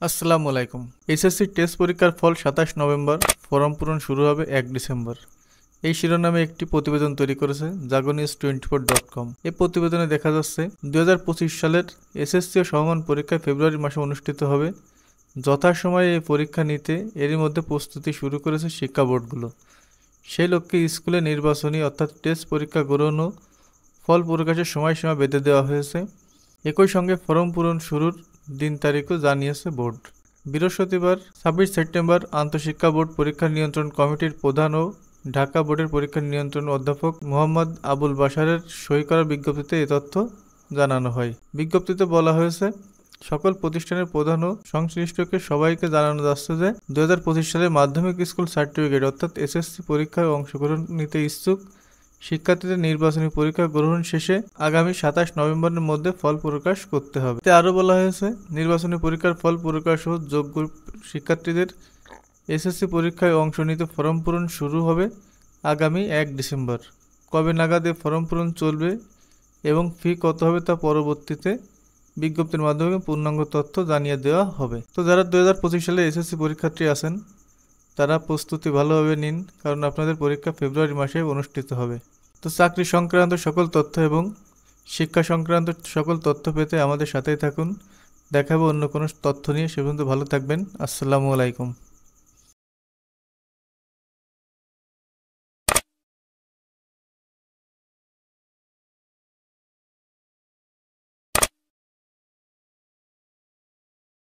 আসসালামু আলাইকুম। SSC test পরীক্ষার ফল ২৭ নভেম্বর, ফর্ম পূরণ শুরু হবে ১ ডিসেম্বর। এই শিরোনামে একটি প্রতিবেদন তৈরি করেছে জাগো24.com। এই প্রতিবেদনে দেখা যাচ্ছে ২০২৫ সালের এসএসসি ও সমমান পরীক্ষা ফেব্রুয়ারি মাসে অনুষ্ঠিত হবে। যথাসময়ে এই পরীক্ষা নিতে এরই মধ্যে প্রস্তুতি শুরু করেছে শিক্ষা বোর্ডগুলো। সেই লক্ষ্যে স্কুলে নির্বাচনী অর্থাৎ টেস্ট পরীক্ষা গ্রহণ ও ফল প্রকাশের সময়সীমা বেঁধে দেওয়া হয়েছে। একই সঙ্গে ফর্ম পূরণ শুরুর দিন তারিখও জানিয়েছে বোর্ড। বৃহস্পতিবার ২৬ সেপ্টেম্বর আন্তঃশিক্ষা বোর্ড পরীক্ষা নিয়ন্ত্রণ কমিটির প্রধান ও ঢাকা বোর্ডের পরীক্ষা নিয়ন্ত্রণ অধ্যাপক মোহাম্মদ আবুল বাশারের সই করা বিজ্ঞপ্তিতে এ তথ্য জানানো হয়। বিজ্ঞপ্তিতে বলা হয়েছে, সকল প্রতিষ্ঠানের প্রধান ও সংশ্লিষ্টকে সবাইকে জানানো যাচ্ছে যে ২০২৫ সালে মাধ্যমিক স্কুল সার্টিফিকেট অর্থাৎ এসএসসি পরীক্ষায় অংশগ্রহণ নিতে ইচ্ছুক শিক্ষার্থীদের নির্বাচনী পরীক্ষা গ্রহণ শেষে আগামী ২৭ নভেম্বরের মধ্যে ফল প্রকাশ করতে হবে। এতে আরও বলা হয়েছে, নির্বাচনী পরীক্ষার ফল প্রকাশ ও যোগ্য শিক্ষার্থীদের এসএসসি পরীক্ষায় অংশ নিতে ফর্ম পূরণ শুরু হবে আগামী ১ ডিসেম্বর। কবে নাগাদ ফর্ম পূরণ চলবে এবং ফি কত হবে তা পরবর্তীতে বিজ্ঞপ্তির মাধ্যমে পূর্ণাঙ্গ তথ্য জানিয়ে দেওয়া হবে। তো যারা ২০২৫ সালে এসএসসি পরীক্ষার্থী আছেন তারা প্রস্তুতি ভালোভাবে নিন, কারণ আপনাদের পরীক্ষা ফেব্রুয়ারি মাসে অনুষ্ঠিত হবে। তো চাকরি সংক্রান্ত সকল তথ্য এবং শিক্ষা সংক্রান্ত সকল তথ্য পেতে আমাদের সাথেই থাকুন। দেখাবো অন্য কোনো তথ্য নিয়ে। সে পর্যন্ত ভালো থাকবেন। আসসালামু আলাইকুম।